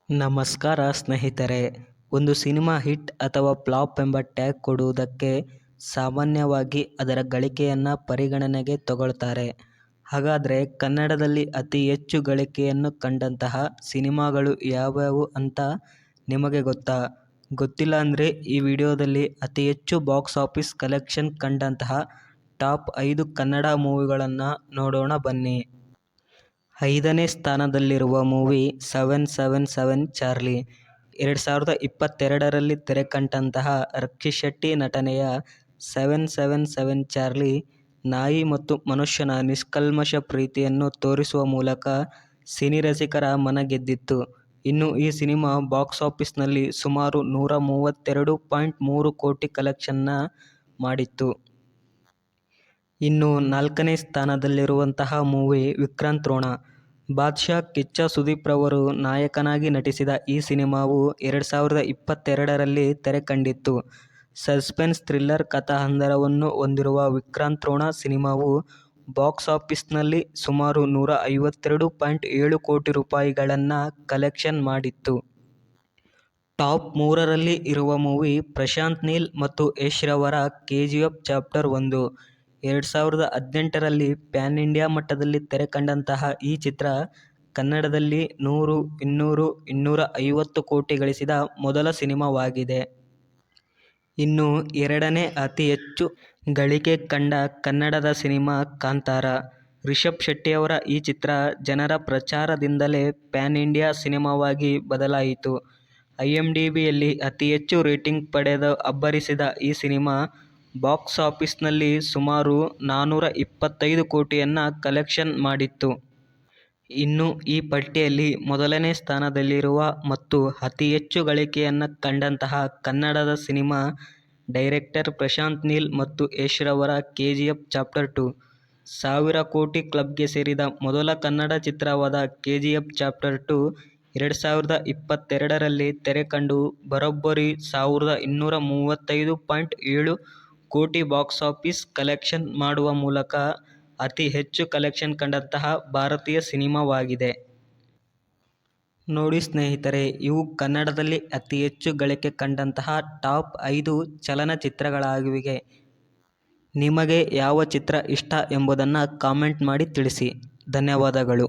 ನಮಸ್ಕಾರ ಸ್ನೇಹಿತರೆ. ಒಂದು ಸಿನಿಮಾ ಹಿಟ್ ಅಥವಾ ಫ್ಲಾಪ್ ಎಂಬ ಟ್ಯಾಗ್ ಕೊಡುವುದಕ್ಕೆ ಸಾಮಾನ್ಯವಾಗಿ ಅದರ ಗಳಿಕೆಯನ್ನು ಪರಿಗಣನೆಗೆ ತಗೊಳ್ತಾರೆ. ಹಾಗಾದರೆ ಕನ್ನಡದಲ್ಲಿ ಅತಿ ಹೆಚ್ಚು ಗಳಿಕೆಯನ್ನು ಕಂಡಂತಹ ಸಿನಿಮಾಗಳು ಯಾವ್ಯಾವು ಅಂತ ನಿಮಗೆ ಗೊತ್ತಾ? ಗೊತ್ತಿಲ್ಲ ಅಂದರೆ ಈ ವಿಡಿಯೋದಲ್ಲಿ ಅತಿ ಹೆಚ್ಚು ಬಾಕ್ಸ್ ಆಫೀಸ್ ಕಲೆಕ್ಷನ್ ಕಂಡಂತಹ ಟಾಪ್ 5 ಕನ್ನಡ ಮೂವಿಗಳನ್ನು ನೋಡೋಣ ಬನ್ನಿ. 5ನೇ ಸ್ಥಾನದಲ್ಲಿರುವ ಮೂವಿ 777 ಚಾರ್ಲಿ. 2022ರಲ್ಲಿ ತೆರೆಕಂಡಂತಹ ರಕ್ಷಿತ್ ಶೆಟ್ಟಿ ನಟನೆಯ 777 ಚಾರ್ಲಿ ನಾಯಿ ಮತ್ತು ಮನುಷ್ಯನ ನಿಷ್ಕಲ್ಮಶ ಪ್ರೀತಿಯನ್ನು ತೋರಿಸುವ ಮೂಲಕ ಸಿನಿ ರಸಿಕರ ಮನ ಗೆದ್ದಿತ್ತು. ಇನ್ನು ಈ ಸಿನಿಮಾ ಬಾಕ್ಸ್ ಆಫೀಸ್ನಲ್ಲಿ ಸುಮಾರು 132.3 ಕೋಟಿ ಕಲೆಕ್ಷನ್ನ ಮಾಡಿತ್ತು. ಇನ್ನು 4ನೇ ಸ್ಥಾನದಲ್ಲಿರುವಂತಹ ಮೂವಿ ವಿಕ್ರಾಂತ್ ರೋಣ. ಬಾದ್ಶಾ ಕಿಚ್ಚ ಸುದೀಪ್ ರವರು ನಾಯಕನಾಗಿ ನಟಿಸಿದ ಈ ಸಿನಿಮಾವು 2022ರಲ್ಲಿ ತೆರೆಕಂಡಿತ್ತು. ಸಸ್ಪೆನ್ಸ್ ಥ್ರಿಲ್ಲರ್ ಕಥಾಹಂದರವನ್ನು ಹೊಂದಿರುವ ವಿಕ್ರಾಂತ್ ರೋಣ ಸಿನಿಮಾವು ಬಾಕ್ಸ್ ಆಫೀಸ್ನಲ್ಲಿ ಸುಮಾರು 152.7 ಕೋಟಿ ರೂಪಾಯಿಗಳನ್ನು ಕಲೆಕ್ಷನ್ ಮಾಡಿತ್ತು. ಟಾಪ್ 3ರಲ್ಲಿ ಇರುವ ಮೂವಿ ಪ್ರಶಾಂತ್ ನೀಲ್ ಮತ್ತು ಯಶ್ ರವರ ಕೆಜಿಎಫ್ ಚಾಪ್ಟರ್ 1. 2018ರಲ್ಲಿ ಪ್ಯಾನ್ ಇಂಡಿಯಾ ಮಟ್ಟದಲ್ಲಿ ತೆರೆಕಂಡಂತಹ ಈ ಚಿತ್ರ ಕನ್ನಡದಲ್ಲಿ 100, 200, 250 ಕೋಟಿ ಗಳಿಸಿದ ಮೊದಲ ಸಿನಿಮಾವಾಗಿದೆ. ಇನ್ನು 2ನೇ ಅತಿ ಹೆಚ್ಚು ಗಳಿಕೆ ಕಂಡ ಕನ್ನಡದ ಸಿನಿಮಾ ಕಾಂತಾರ. ರಿಷಬ್ ಶೆಟ್ಟಿಯವರ ಈ ಚಿತ್ರ ಜನರ ಪ್ರಚಾರದಿಂದಲೇ ಪ್ಯಾನ್ ಇಂಡಿಯಾ ಸಿನಿಮಾವಾಗಿ ಬದಲಾಯಿತು. IMDbಯಲ್ಲಿ ಅತಿ ಹೆಚ್ಚು ರೇಟಿಂಗ್ ಪಡೆದು ಅಬ್ಬರಿಸಿದ ಈ ಸಿನಿಮಾ ಬಾಕ್ಸ್ ಆಫೀಸ್ನಲ್ಲಿ ಸುಮಾರು 425 ಕೋಟಿಯನ್ನು ಕಲೆಕ್ಷನ್ ಮಾಡಿತ್ತು. ಇನ್ನು ಈ ಪಟ್ಟಿಯಲ್ಲಿ ಮೊದಲನೇ ಸ್ಥಾನದಲ್ಲಿರುವ ಮತ್ತು ಅತಿ ಹೆಚ್ಚು ಗಳಿಕೆಯನ್ನು ಕಂಡಂತಹ ಕನ್ನಡದ ಸಿನಿಮಾ ಡೈರೆಕ್ಟರ್ ಪ್ರಶಾಂತ್ ನೀಲ್ ಮತ್ತು ಯಶ್ ರವರ ಕೆಜಿಎಫ್ ಚಾಪ್ಟರ್ 2. 1000 ಕೋಟಿ ಕ್ಲಬ್ಗೆ ಸೇರಿದ ಮೊದಲ ಕನ್ನಡ ಚಿತ್ರವಾದ ಕೆಜಿಎಫ್ ಚಾಪ್ಟರ್ 2 2022ರಲ್ಲಿ ತೆರೆಕಂಡು ಬರೋಬ್ಬರಿ 1235.7 ಕೋಟಿ ಬಾಕ್ಸ್ ಆಫೀಸ್ ಕಲೆಕ್ಷನ್ ಮಾಡುವ ಮೂಲಕ ಅತಿ ಹೆಚ್ಚು ಕಲೆಕ್ಷನ್ ಕಂಡಂತಹ ಭಾರತೀಯ ಸಿನಿಮಾವಾಗಿದೆ. ನೋಡಿ ಸ್ನೇಹಿತರೆ, ಇವು ಕನ್ನಡದಲ್ಲಿ ಅತಿ ಹೆಚ್ಚು ಗಳಿಕೆ ಕಂಡಂತಹ ಟಾಪ್ 5 ಚಲನಚಿತ್ರಗಳಾಗಿವೆ. ನಿಮಗೆ ಯಾವ ಚಿತ್ರ ಇಷ್ಟ ಎಂಬುದನ್ನು ಕಾಮೆಂಟ್ ಮಾಡಿ ತಿಳಿಸಿ. ಧನ್ಯವಾದಗಳು.